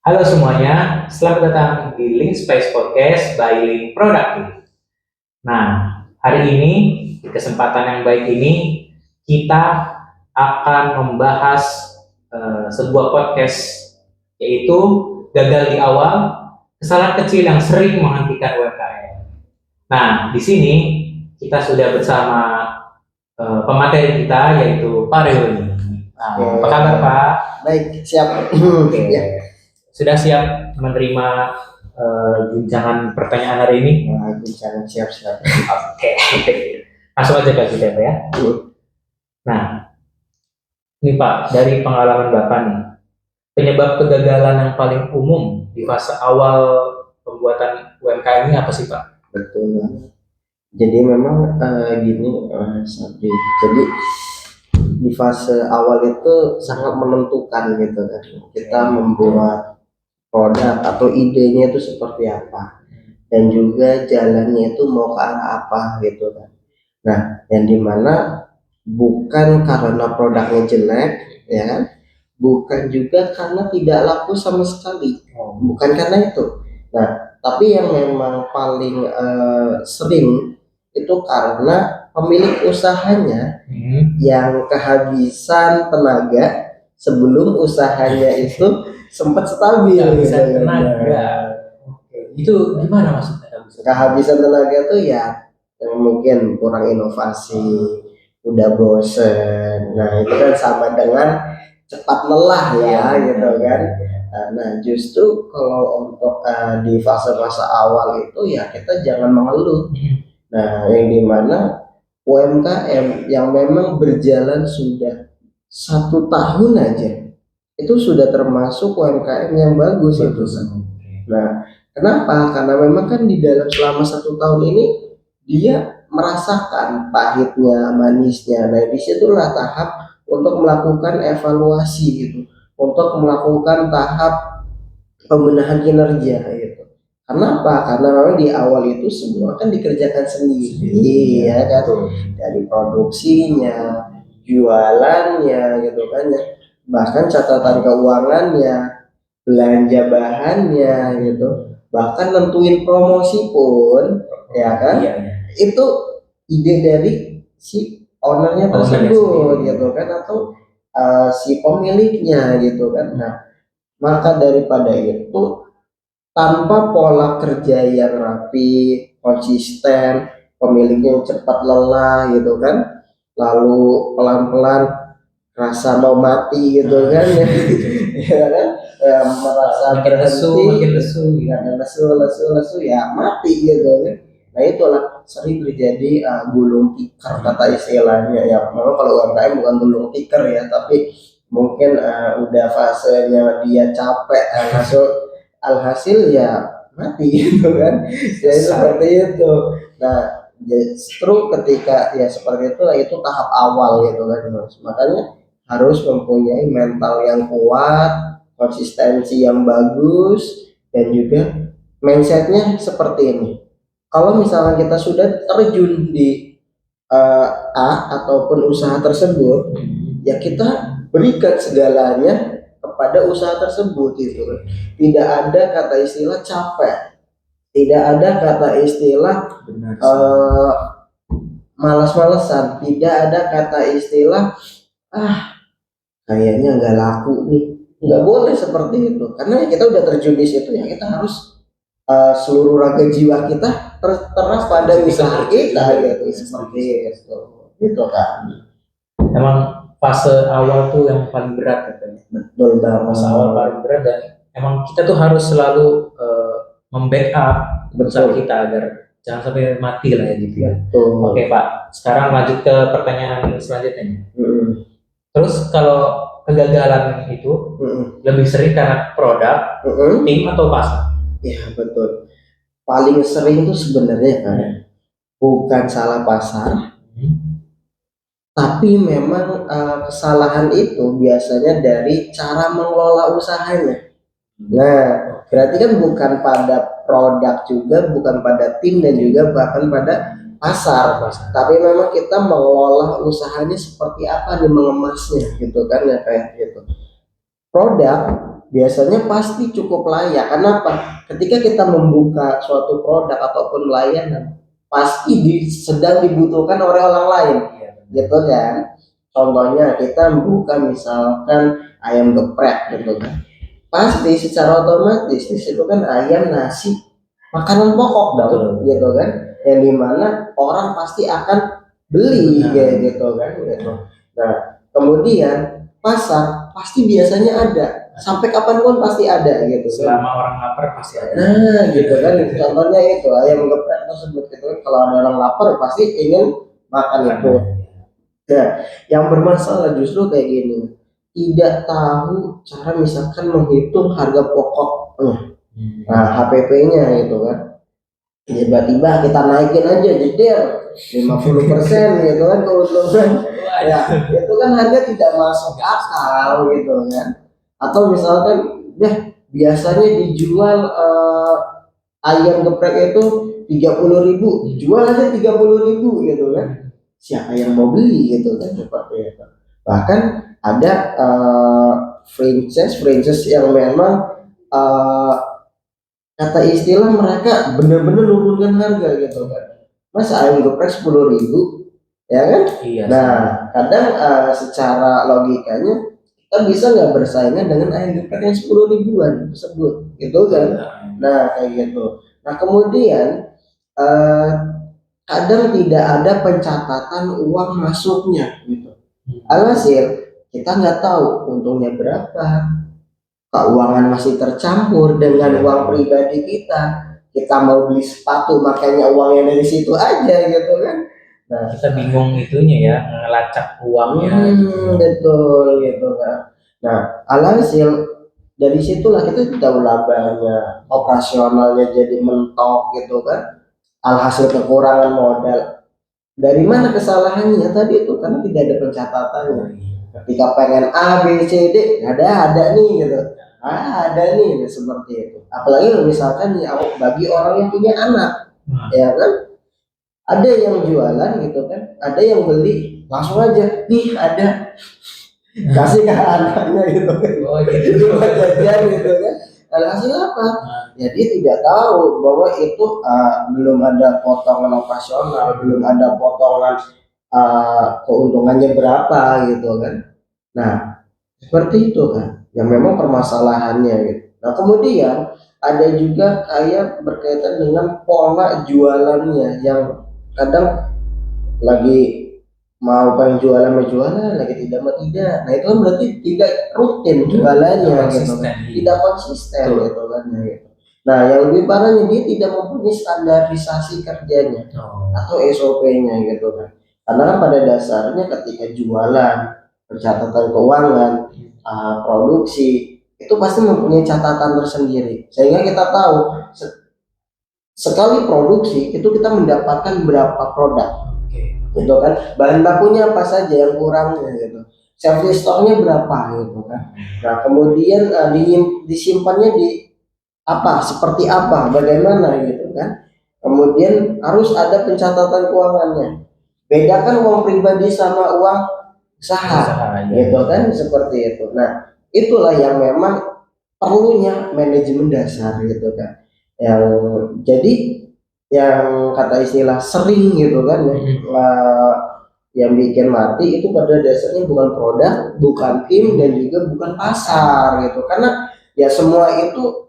Halo semuanya, selamat datang di Link Space Podcast by Link Productive. Nah, hari ini, di kesempatan yang baik ini, kita akan membahas sebuah podcast, yaitu gagal di awal, kesalahan kecil yang sering menghentikan UMKM. Nah, di sini kita sudah bersama pemateri kita, yaitu Pak Reuni. Nah, apa kabar Pak? Baik, siap. Oke. Sudah siap menerima guncangan pertanyaan hari ini? Guncangan siap. Oke. Langsung aja Pak kita ya. Nah, ini Pak, dari pengalaman Bapak nih, penyebab kegagalan yang paling umum di fase awal pembuatan UMKM ini apa sih Pak? Betul. Jadi memang gini, Sabri. Jadi di fase awal itu sangat menentukan gitu kan. Kita membuat produk atau idenya itu seperti apa, dan juga jalannya itu mau ke arah apa gitu kan. Nah, yang dimana bukan karena produknya jelek, ya kan? Bukan juga karena tidak laku sama sekali, bukan karena itu. Nah, tapi yang memang paling sering itu karena pemilik usahanya yang kehabisan tenaga sebelum usahanya itu sempat stabil. Kehabisan tenaga. Itu gimana maksudnya? Kehabisan tenaga tuh ya mungkin kurang inovasi, udah bosen. Nah, itu kan sama dengan cepat lelah ya gitu kan. Nah, justru kalau untuk di fase-fase awal itu ya kita jangan mengeluh. Nah, yang dimana UMKM yang memang berjalan sudah 1 tahun aja itu sudah termasuk UMKM yang bagus itu kan. Nah, kenapa? Karena memang kan di dalam selama 1 tahun ini dia merasakan pahitnya, manisnya. Nah, disitulah tahap untuk melakukan evaluasi gitu, untuk melakukan tahap pembenahan kinerja gitu. Kenapa? Karena memang di awal itu semua kan dikerjakan sendiri, ya kan? Dari produksinya, jualannya, gitu kan ya. Bahkan catatan keuangannya, belanja bahannya, gitu. Bahkan nentuin promosi pun, ya kan? Itu ide dari si ownernya tersebut, gitu kan? Atau si pemiliknya, gitu kan? Nah, maka daripada itu, tanpa pola kerja yang rapi, konsisten, pemiliknya cepat lelah gitu kan, lalu pelan-pelan rasa mau mati gitu kan ya kan, merasa makin lesu ya mati gitu kan. Nah, itulah sering terjadi gulung tikar kata istilahnya ya. Memang kalau UMKM bukan gulung tikar ya, tapi mungkin udah fasenya dia capek, alhasil ya mati gitu kan. Jadi seperti itu. Nah, justru ketika ya seperti itu tahap awal gitu kan Mas. Makanya harus mempunyai mental yang kuat, konsistensi yang bagus, dan juga mindsetnya seperti ini. Kalau misalnya kita sudah terjun di A ataupun usaha tersebut, ya kita berikan segalanya kepada usaha tersebut gitu. Tidak ada kata istilah capek, tidak ada kata istilah malas-malesan, tidak ada kata istilah kayaknya nggak laku nih. Nggak boleh seperti itu, karena kita udah terjun di situ ya kita harus seluruh raga jiwa kita terteras pada usaha kita gitu, seperti itu gitu kan. Emang fase awal tuh yang paling berat katanya. Betul banget. Fase awal paling berat, dan emang kita tuh harus selalu membackup usaha kita agar jangan sampai mati lah ya gitu ya. Oke Pak, sekarang lanjut ke pertanyaan selanjutnya. Terus kalau kegagalan itu lebih sering karena produk, tim atau pasar? Ya betul. Paling sering itu sebenarnya kan bukan salah pasar, tapi memang kesalahan itu biasanya dari cara mengelola usahanya. Nah, berarti kan bukan pada produk juga, bukan pada tim, dan juga bahkan pada pasar. Tapi memang kita mengelola usahanya seperti apa nih, mengemasnya gitu kan ya, kayak gitu. Produk biasanya pasti cukup layak. Kenapa? Ketika kita membuka suatu produk ataupun layanan, pasti sedang dibutuhkan oleh orang lain, gitu kan? Contohnya kita membuka misalkan ayam geprek, gitu kan? Pasti secara otomatis di situ kan ayam, nasi, makanan pokok dong, gitu kan? Yang dimana orang pasti akan beli, kayak gitu kan? Gitu. Nah, kemudian pasar pasti biasanya ada. Sampai kapanpun pasti ada gitu kan. Selama orang lapar pasti ada. Nah gitu kan, contohnya itu ayam geprek tersebut gitu kan. Kalau ada orang lapar pasti ingin makan itu. Nah, yang bermasalah justru kayak gini, tidak tahu cara misalkan menghitung harga pokoknya, nah HPP-nya gitu kan. Tiba-tiba kita naikin aja jeder 50% gitu kan keuntungan. Ya, itu kan harga tidak masuk akal gitu kan. Atau misalkan biasanya dijual ayam geprek itu 30.000, jual aja 30.000 gitu kan. Siapa yang mau beli gitu kan, seperti itu. Bahkan ada franchise yang memang kata istilah mereka benar-benar nurunkan harga gitu kan. Masa ayam geprek 10.000, ya kan? Iya. Nah, kadang secara logikanya kita bisa nggak bersaingan dengan ayam geprek yang 10.000-an tersebut, gitu kan? Nah, kayak gitu. Nah, kemudian kadang tidak ada pencatatan uang masuknya, gitu. Alhasil kita nggak tahu untungnya berapa, keuangan masih tercampur dengan uang pribadi kita. Kita mau beli sepatu, makanya uangnya dari situ aja, gitu kan? Nah, kita bingung itunya ya, ngelacak uangnya. Betul gitu kan. Nah, alhasil dari situlah kita tahu labanya, operasionalnya jadi mentok gitu kan. Alhasil kekurangan modal. Dari mana kesalahannya tadi itu? Karena tidak ada pencatatannya. Ketika pengen A, B, C, D, ada nih gitu. Ada nih seperti itu. Apalagi misalkan ya bagi orang yang punya anak, ya kan? Ada yang jualan gitu kan, ada yang beli langsung aja, nih ada, kasih ke anaknya gitu kan. Oh gitu. Cuma jajan gitu kan. Alhasil apa? Ya dia tidak tahu bahwa itu belum ada potongan operasional, belum ada potongan keuntungannya berapa gitu kan. Nah, seperti itu kan, yang memang permasalahannya gitu. Nah, kemudian ada juga kayak berkaitan dengan pola jualannya yang kadang lagi mau pengen jualan lagi tidak mau tidak. Nah, itu kan berarti tidak rutin jualannya gitu kan. Tidak konsisten gitu kan gitu. Nah, yang lebih parahnya dia tidak mempunyai standarisasi kerjanya atau SOP-nya gitu kan. Karena kan pada dasarnya ketika jualan, pencatatan keuangan, produksi itu pasti mempunyai catatan tersendiri, sehingga kita tahu sekali produksi itu kita mendapatkan berapa produk, gitu kan. Bahan bakunya apa saja yang kurangnya gitu, service stoknya berapa gitu kan. Nah, kemudian disimpannya di apa, seperti apa, bagaimana gitu kan. Kemudian harus ada pencatatan keuangannya. Bedakan uang pribadi sama uang usaha gitu kan, seperti itu. Nah, itulah yang memang perlunya manajemen dasar gitu kan. Yang jadi yang kata istilah sering gitu kan ya, yang bikin mati itu pada dasarnya bukan produk, bukan tim, dan juga bukan pasar gitu. Karena ya semua itu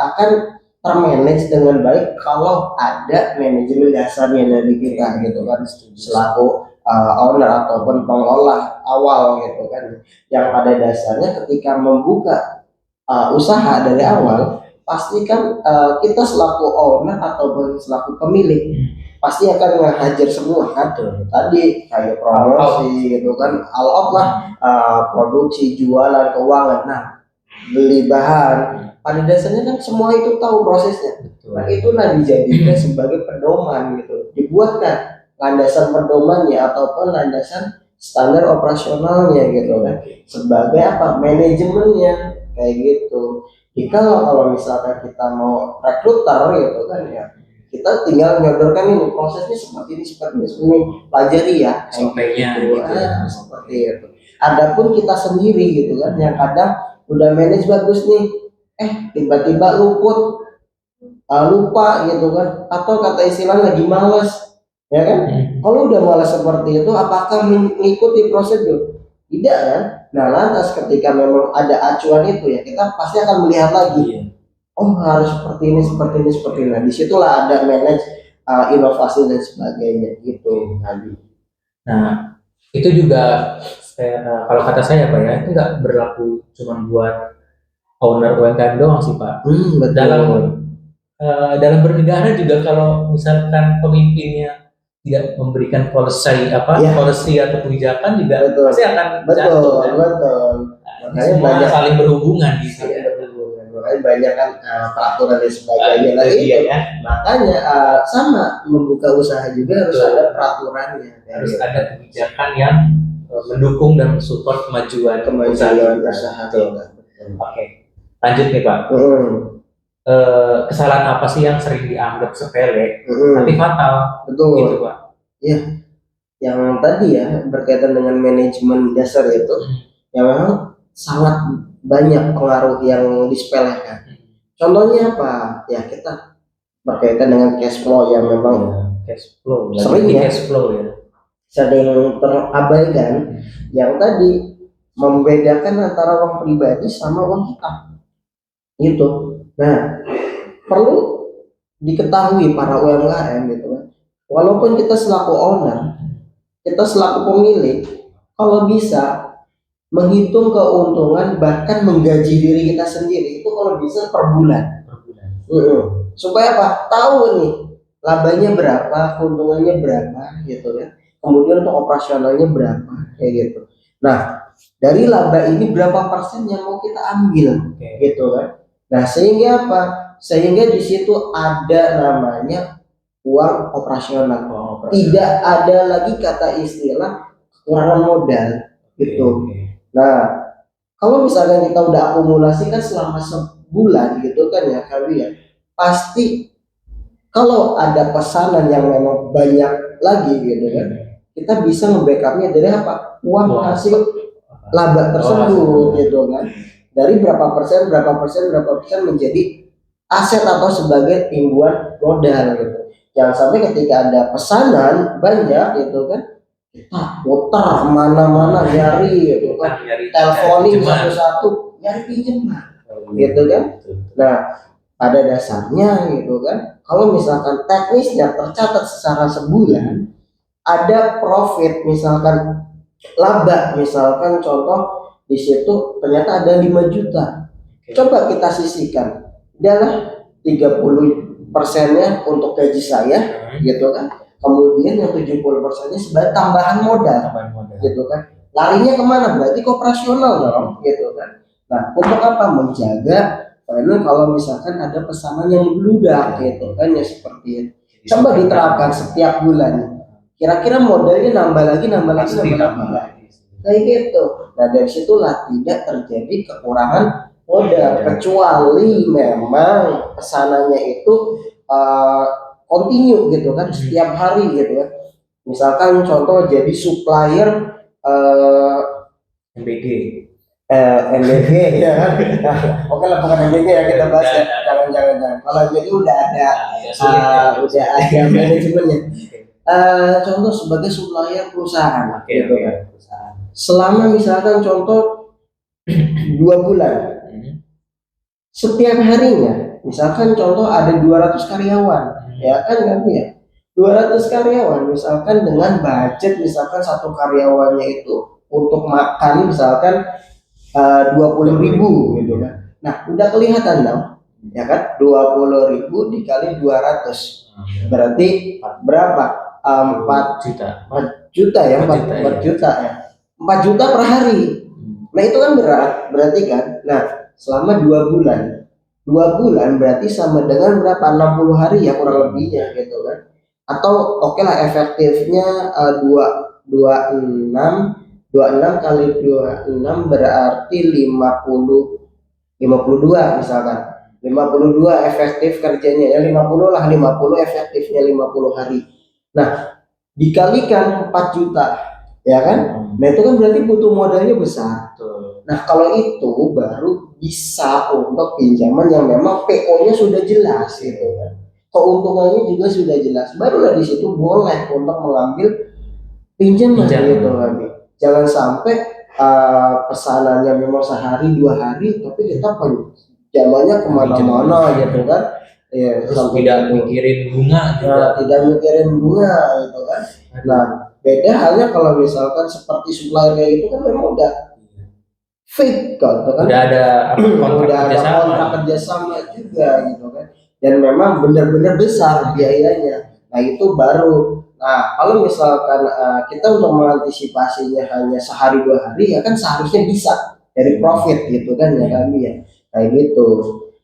akan termanage dengan baik kalau ada manajemen dasarnya dari kita gitu kan, selaku owner ataupun pengelola awal gitu kan, yang pada dasarnya ketika membuka usaha dari awal pastikan kita selaku owner ataupun selaku pemilik pasti akan ngehajar semua kan. Tadi kayak promosi gitu kan, all out lah, produksi, jualan, keuangan. Nah, beli bahan, pada dasarnya kan semua itu tahu prosesnya. Nah, itulah dijadikan sebagai pedoman gitu, dibuatkan landasan pedomannya ataupun landasan standar operasionalnya gitu kan, sebagai apa, manajemennya kayak gitu. Jika kalau misalkan kita mau rekruter gitu kan ya, kita tinggal nyodorkan ini prosesnya seperti ini, pelajari ya SOP-nya gitu. Seperti itu. Adapun kita sendiri gitu kan, yang kadang udah manage bagus nih, tiba-tiba luput, lupa gitu kan, atau kata istilah lagi males, ya kan? Kalau udah malas seperti itu, apakah mengikuti prosedur? Tidak kan? Nah, lantas ketika memang ada acuan itu ya, kita pasti akan melihat lagi. Oh, harus seperti ini, seperti ini, seperti ini. Nah, disitulah ada manage inovasi dan sebagainya gitu. Nah, itu juga kalau kata saya Pak ya, itu nggak berlaku cuma buat owner UMKM doang sih Pak. Betul. Dalam bernegara juga kalau misalkan pemimpinnya tidak memberikan policy policy atau kebijakan juga pasti akan jatuh kan. Betul. Nah, semua saling berhubungan gitu ya. Makanya banyak kan peraturan dan sebagainya. Nah, itu ya. Makanya sama membuka usaha juga harus ada peraturannya. Harus ada kebijakan yang mendukung dan mensupport kemajuan usaha kita. Oke, lanjut nih Pak. Kesalahan apa sih yang sering dianggap sepele tapi fatal? Betul. Gitu Pak. Iya. Yang tadi ya berkaitan dengan manajemen dasar itu, yang memang sangat banyak pengaruh yang disepelekan. Contohnya apa? Ya kita berkaitan dengan cash flow yang memang cash flow. Sering ya. Cash flow ya. Sering terabaikan. Yang tadi membedakan antara uang pribadi sama uang kita. Gitu. Nah, perlu diketahui para UMKM gitu kan. Walaupun kita selaku owner, kita selaku pemilik, kalau bisa menghitung keuntungan bahkan menggaji diri kita sendiri itu kalau bisa per bulan. Supaya apa? Tahu nih labanya berapa, keuntungannya berapa gitu kan. Kemudian untuk operasionalnya berapa kayak gitu. Nah, dari laba ini berapa persen yang mau kita ambil gitu kan. Nah, sehingga apa? Sehingga di situ ada namanya uang operasional. Tidak ada lagi kata istilah kekurangan modal gitu. Nah, kalau misalnya kita udah akumulasi kan selama sebulan gitu kan ya kali ya, pasti kalau ada pesanan yang memang banyak lagi gitu kan, kita bisa nge-backupnya dari apa? Uang hasil laba tersebut gitu kan. Dari berapa persen menjadi aset atau sebagai timbuhan modal gitu. Jangan sampai ketika ada pesanan banyak gitu kan, kita putar mana-mana nyari gitu kan, teleponin satu-satu nyari pinjaman gitu kan. Nah, pada dasarnya gitu kan, kalau misalkan teknisnya tercatat secara sebulan ada profit, misalkan laba, misalkan contoh di situ ternyata ada 5 juta. Coba kita sisihkan, adalah 30%-nya untuk gaji saya gitu kan. Kemudian yang 70%-nya sebagai tambahan modal gitu kan. Larinya kemana? Berarti ke operasional dong gitu kan. Nah, untuk apa? Menjaga kalau misalkan ada pesanan yang membludak gitu kan ya seperti itu. Coba diterapkan setiap bulan. Kira-kira modalnya nambah lagi. Kayak gitu. Nah, dari situlah tidak terjadi kekurangan modal, kecuali memang pesanannya itu continue gitu kan, setiap hari gitu kan. Misalkan contoh jadi supplier MBG ya kan. Nah, oke lah, bukan MBG ya kita bahas ya. Jangan. Kalau jadi udah ada manajemennya. Contoh sebagai supplier perusahaan gitu kan. Selama misalkan contoh 2 bulan, setiap harinya misalkan contoh ada 200 karyawan, ya kan ya 200 karyawan misalkan dengan budget misalkan satu karyawannya itu untuk makan misalkan 20.000 gitu kan. Nah, udah kelihatan dong ya kan, 20.000 dikali 200 berarti berapa? 4 juta ya, 4 juta ya, 4 juta per hari. Nah, itu kan berarti kan. Nah, selama 2 bulan berarti sama dengan berapa? 60 hari ya kurang lebihnya gitu kan. Atau oke lah efektifnya 26 kali 26 berarti 52 misalkan. 52 efektif kerjanya ya, 50 lah, 50 efektifnya 50 hari. Nah, dikalikan 4 juta ya kan. Nah, itu kan berarti butuh modalnya besar. Nah, kalau itu baru bisa untuk pinjaman yang memang PO-nya sudah jelas gitu kan. Keuntungannya juga sudah jelas. Barulah di situ boleh untuk mengambil pinjaman gitu kan. Jangan sampai pesanannya memang sehari 2 hari, tapi kita pinjamannya kemana-mana gitu kan. Ya, Terus tidak mikirin bunga juga. Nah, tidak mikirin bunga gitu kan. Nah, beda halnya kalau misalkan seperti supplier kayak gitu kan memang udah fake kan, udah ada kontrak kerjasama juga gitu kan, dan memang benar-benar besar biayanya. Nah itu baru. Nah kalau misalkan kita untuk mengantisipasinya hanya sehari 2 hari, ya kan seharusnya bisa dari profit gitu kan ya kami ya kayak gitu.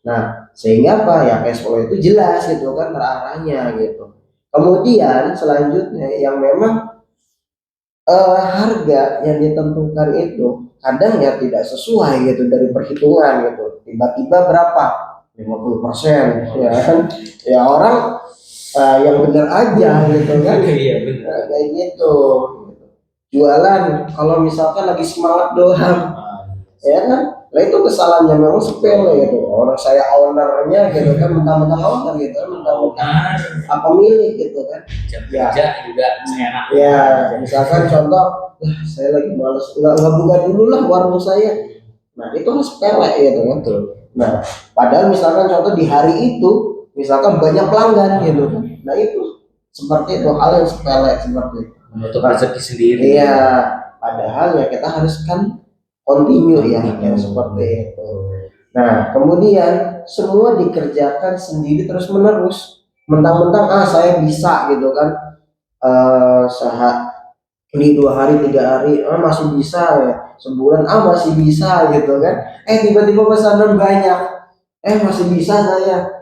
Nah sehingga apa ya, cash flow itu jelas gitu kan arahnya gitu. Kemudian selanjutnya yang memang harga yang ditentukan itu kadang ya tidak sesuai gitu dari perhitungan gitu, tiba-tiba berapa 50% ya kan, ya orang yang benar aja gitu kan. Iya benar. Kayak gitu jualan kalau misalkan lagi semangat doang ya kan. Nah itu kesalahannya memang sepele gitu, orang saya ownernya gitu kan, mentang-mentang owner gitu kan, mentang-mentang apa milik gitu kan. Kerja juga enak ya misalkan contoh, saya lagi males nggak buka dulu lah warung saya. Nah itu harus sepele gitu kan. Nah padahal misalkan contoh di hari itu misalkan banyak pelanggan gitu kan. Nah itu seperti itu, hal yang sepele seperti itu untuk rezeki sendiri. Iya, padahal ya kita harus kan continue ya yang seperti itu. Nah kemudian semua dikerjakan sendiri terus menerus, mentang-mentang saya bisa gitu kan, ini 2 hari 3 hari masih bisa ya, sebulan masih bisa gitu kan. Tiba-tiba pesanan banyak, masih bisa saya,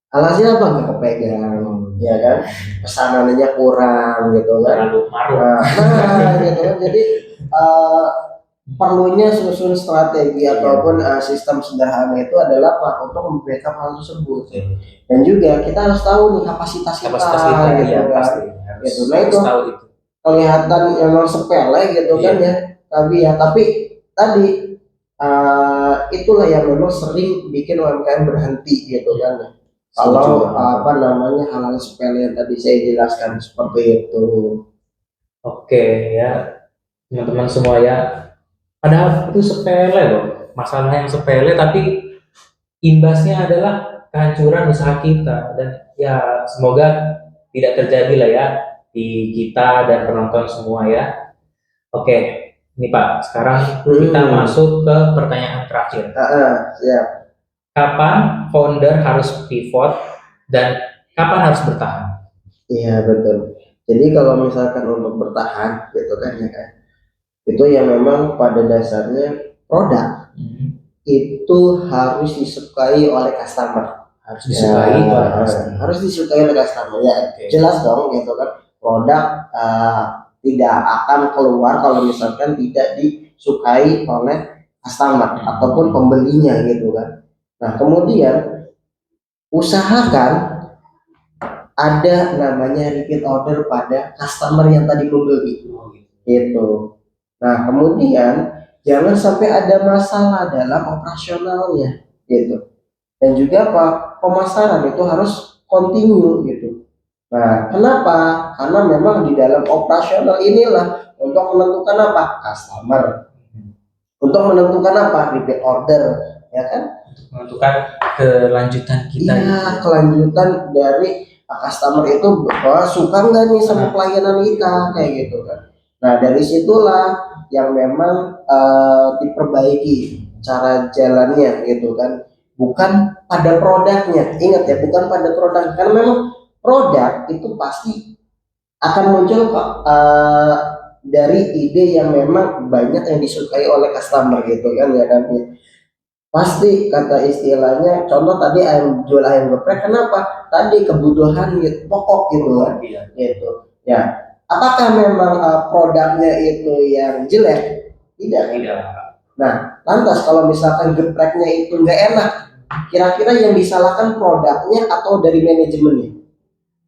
alasnya apa, nggak kepegang ya kan, pesanannya kurang gitu kan. Nah gitu kan. Jadi perlunya susun strategi ataupun sistem sederhana itu adalah apa, untuk membackup hal tersebut. Dan juga kita harus tahu nih kapasitas kita gitu ya, kan. pasti. Gitu. Nah itu kelihatan memang sepele gitu kan ya, tapi tadi itulah yang memang sering bikin UMKM berhenti gitu kan. Kalau hal-hal sepele yang tadi saya jelaskan seperti itu. Oke ya teman-teman semua ya, padahal itu sepele loh, masalah yang sepele tapi imbasnya adalah kehancuran usaha kita. Dan ya semoga tidak terjadi lah ya di kita dan penonton semua ya. Oke, ini Pak, sekarang kita masuk ke pertanyaan terakhir. Siap. Kapan founder harus pivot dan kapan harus bertahan? Iya betul. Jadi kalau misalkan untuk bertahan gitu kan ya kan, itu yang memang pada dasarnya produk itu harus disukai oleh customer. Harus disukai oleh customer ya. Jelas dong gitu kan, produk tidak akan keluar kalau misalkan tidak disukai oleh customer ataupun pembelinya gitu kan. Nah kemudian usahakan ada namanya repeat order pada customer yang tadi membeli gitu. Nah kemudian jangan sampai ada masalah dalam operasionalnya gitu. Dan juga pemasaran itu harus continue gitu. Nah kenapa? Karena memang di dalam operasional inilah untuk menentukan customer, untuk menentukan repeat order ya kan, menentukan kelanjutan kita. Kelanjutan dari customer itu suka nggak nih sama pelayanan kita kayak gitu kan. Nah dari situlah yang memang diperbaiki cara jalannya gitu kan, bukan pada produknya. Ingat ya, bukan pada produk, karena memang produk itu pasti akan muncul dari ide yang memang banyak yang disukai oleh customer gitu kan ya kan. Pasti kata istilahnya, contoh tadi jual ayam geprek, kenapa? Tadi kebutuhan gitu, pokok gitu kan, gitu. Ya, apakah memang produknya itu yang jelek? Tidak. Nah, lantas kalau misalkan gepreknya itu nggak enak, kira-kira yang disalahkan produknya atau dari manajemennya?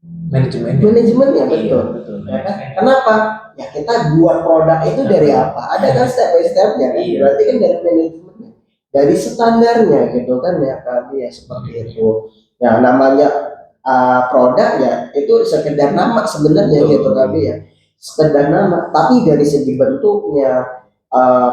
Manajemennya betul. Betul. Ya kan? Kenapa? Ya kita buat produk itu dari apa? Ada kan step by stepnya kan? Iya. Berarti kan dari manajemennya, dari standarnya gitu kan ya kali ya seperti itu. Ya namanya produk ya itu sekedar nama sebenarnya gitu kali ya, sekedar nama. Tapi dari segi bentuknya,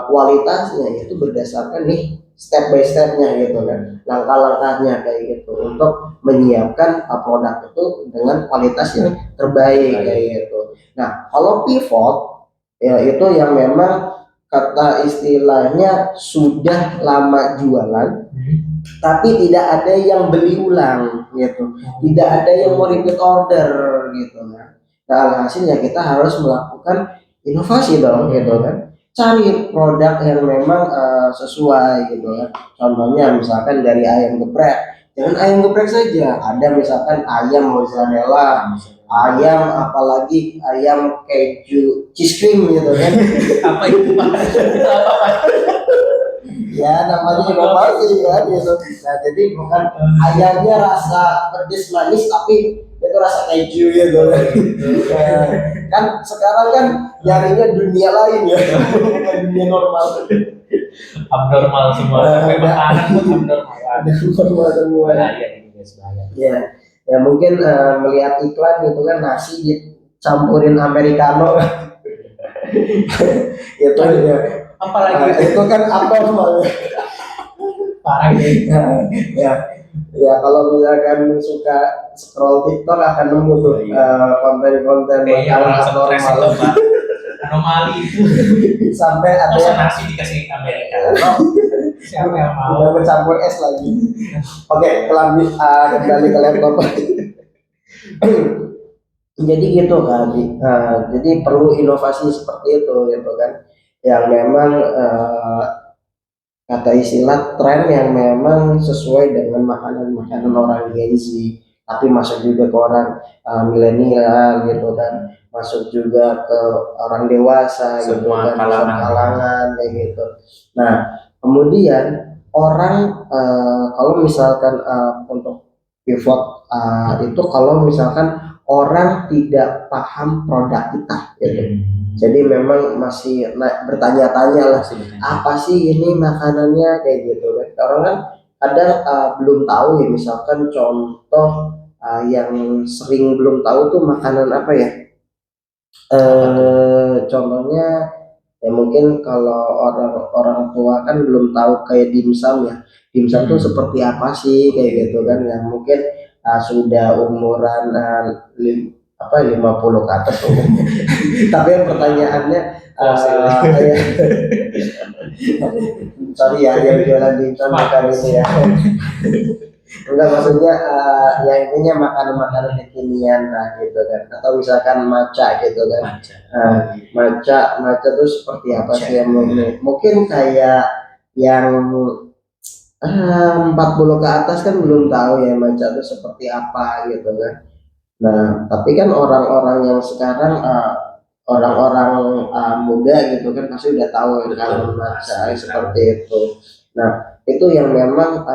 kualitasnya itu berdasarkan nih step by stepnya gitu kan, langkah-langkahnya kayak gitu untuk menyiapkan produk itu dengan kualitas yang terbaik kayak gitu. Nah kalau pivot ya itu yang memang kata istilahnya sudah lama jualan tapi tidak ada yang beli ulang gitu, tidak ada yang mau repeat order gitu kan. Nah alhasilnya kita harus melakukan inovasi dong gitu kan, cari produk yang memang sesuai gitu kan. Contohnya misalkan dari ayam geprek, jangan ayam geprek saja, ada misalkan ayam mozzarella, ayam apalagi ayam keju cheese cream gitu kan. Apa itu Pak? Itu apa Pak? Ya namanya inovasi kan gitu. Nah jadi bukan ayamnya rasa pedes manis tapi itu rasa keju gitu kan. Ya, kan sekarang kan nyarinya dunia lain ya, bukan dunia normal. Abnormal semua. Sampai makanan pun abnormal. Ada normal semua. Bahaya ini guys, bahaya. Ya, ya mungkin melihat iklan gitu kan nasi dicampurin americano itu ya. Apalagi Itu kan abnormal. parah ini. Ya, ya kalau misalkan suka scroll TikTok akan nemu tuh konten-konten Kayaknya makanan orang stres itu abnormal Pak. Anomali itu. sampai ada Masa yang nasi dikasih Amerika? Siapa yang mau? udah bercampur es lagi. Oke, kembali ke laptop. Jadi gitu kan, jadi perlu inovasi seperti itu gitu kan, yang memang kata istilah tren yang memang sesuai dengan makanan-makanan orang Gen Z, tapi masuk juga ke orang milenial gitu kan, masuk juga ke orang dewasa gitu Semua kan, kalangan. semua kalangan kayak gitu. Nah kemudian orang kalau misalkan untuk pivot itu kalau misalkan orang tidak paham produk kita gitu. Jadi memang masih bertanya-tanya lah, apa sih ini makanannya kayak gitu kan. Orang kan kadang belum tahu ya, misalkan contoh yang sering belum tahu tuh makanan apa ya. Contohnya ya mungkin kalau orang tua kan belum tahu kayak dimsum ya. Dimsum tuh seperti apa sih kayak gitu kan, yang mungkin sudah umuran 50 ke atas umurnya. Tapi yang pertanyaannya ya, sorry ya yang jualan dimsum bukan ini ya. Enggak, maksudnya ya intinya makanan-makanan kekinian lah gitu kan, atau misalkan matcha gitu kan. Matcha tuh seperti apa sih yang mungkin kayak yang 40 ke atas kan belum tahu ya matcha itu seperti apa gitu kan. Nah tapi kan orang-orang yang sekarang orang-orang muda gitu kan pasti udah tahu kan matcha seperti itu. Nah itu yang memang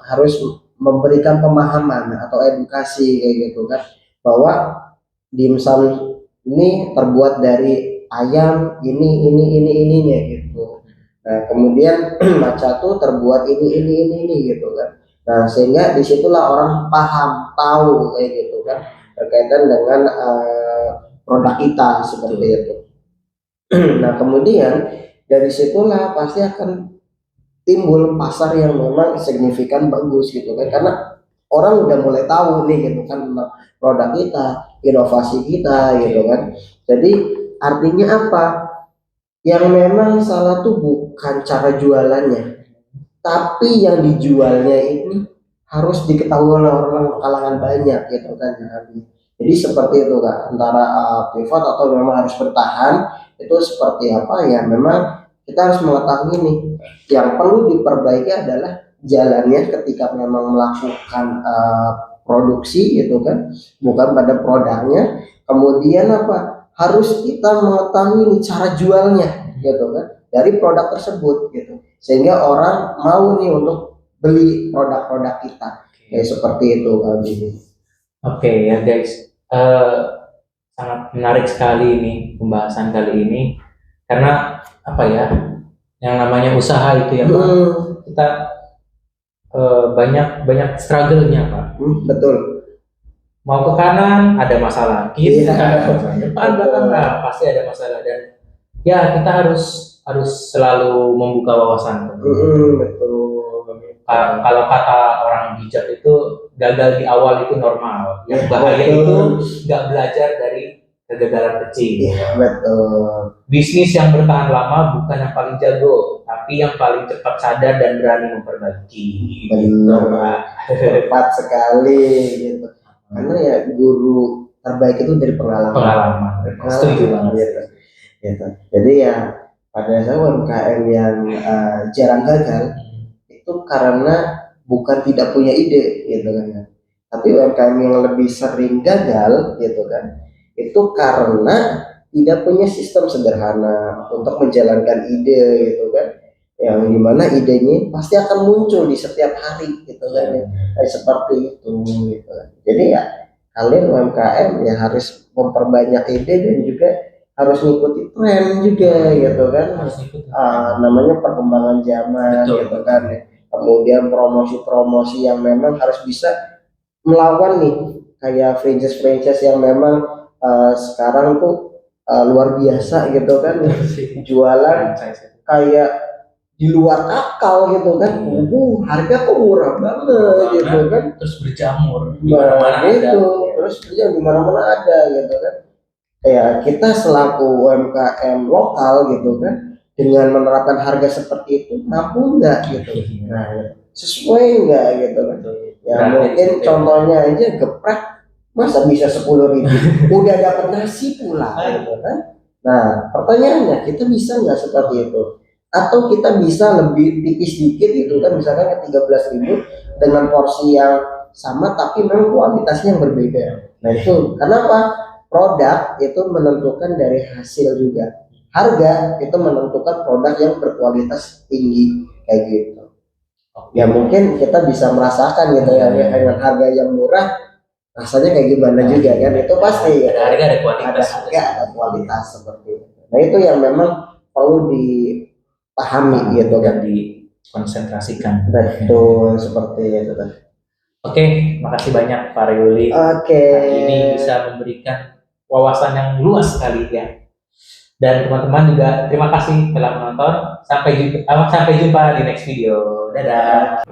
harus memberikan pemahaman atau edukasi kayak gitu kan, bahwa dimsum ini terbuat dari ayam ininya gitu. Nah kemudian matcha tuh terbuat ini gitu kan. Nah sehingga disitulah orang paham tahu kayak gitu kan, berkaitan dengan produk kita seperti itu. Nah kemudian dari situlah pasti akan timbul pasar yang memang signifikan bagus gitu kan, karena orang udah mulai tahu nih gitu kan tentang produk kita, inovasi kita gitu kan. Jadi artinya apa? Yang memang salah tuh bukan cara jualannya, tapi yang dijualnya ini harus diketahui oleh orang kalangan banyak gitu kan. Jadi seperti itu kan, antara pivot atau memang harus bertahan itu seperti apa ya, memang kita harus mengetahui nih. Yang perlu diperbaiki adalah jalannya ketika memang melakukan produksi gitu kan, bukan pada produknya. Kemudian apa? Harus kita mengetahui nih cara jualnya gitu kan, dari produk tersebut gitu, sehingga orang mau nih untuk beli produk-produk kita kayak seperti itu kali ini. Oke ya guys, Eh, sangat menarik sekali ini pembahasan kali ini karena apa ya, yang namanya usaha itu ya Pak, kita banyak banyak struggle-nya Pak. Betul. Mau ke kanan ada masalah, kiri Iya. depan belakang nah, pasti ada masalah dan ya kita harus selalu membuka wawasan. Betul. Kalau kata orang bijak itu gagal di awal itu normal. Yang bahaya Betul. itu nggak belajar dari kegagalan kecil. Iya, betul. Bisnis yang bertahan lama bukan yang paling jago, tapi yang paling cepat sadar dan berani memperbaiki. Gitu, Pak. Tepat sekali gitu. Karena ya guru terbaik itu dari pengalaman. Pengalaman. Setuju banget. Gitu. Jadi ya pada saya UMKM yang jarang gagal itu karena bukan tidak punya ide gitu kan. Tapi UMKM yang lebih sering gagal gitu kan, itu karena tidak punya sistem sederhana untuk menjalankan ide gitu kan, yang dimana idenya pasti akan muncul di setiap hari gitu kan ya. Seperti itu gitu. Jadi ya kalian UMKM ya harus memperbanyak ide dan juga harus mengikuti tren juga gitu kan. Namanya perkembangan zaman. Betul. Gitu kan ya. Kemudian promosi-promosi yang memang harus bisa melawan nih kayak franchise yang memang sekarang tuh luar biasa gitu kan, jualan kayak di luar akal gitu kan. Harga kok murah banget gitu kan, terus berjamur di mana-mana gitu, terus dia di mana-mana ada gitu kan. Ya kita selaku UMKM lokal gitu kan, dengan menerapkan harga seperti itu mampu nggak gitu, nah sesuai nggak gitu kan. Ya mungkin contohnya aja geprek masa bisa 10.000 udah dapat nasi pula gitu kan. Nah pertanyaannya kita bisa nggak seperti itu, atau kita bisa lebih tipis dikit gitu kan, misalkan ke 13.000 dengan porsi yang sama tapi memang kualitasnya yang berbeda. Nah itu kenapa? Produk itu menentukan dari hasil juga, harga itu menentukan produk yang berkualitas tinggi kayak gitu. Ya mungkin kita bisa merasakan gitu ya, dengan harga yang murah rasanya kayak gimana juga kan, itu pasti ada harga ada kualitas, ada kualitas seperti itu. Nah itu yang memang perlu dipahami gitu kan, dikonsentrasikan. Betul seperti itu. Oke, makasih banyak Pak Yuli. Oke. Hari ini bisa memberikan wawasan yang luas sekali ya. Dan teman-teman juga terima kasih telah menonton. Sampai jumpa di next video. Dadah.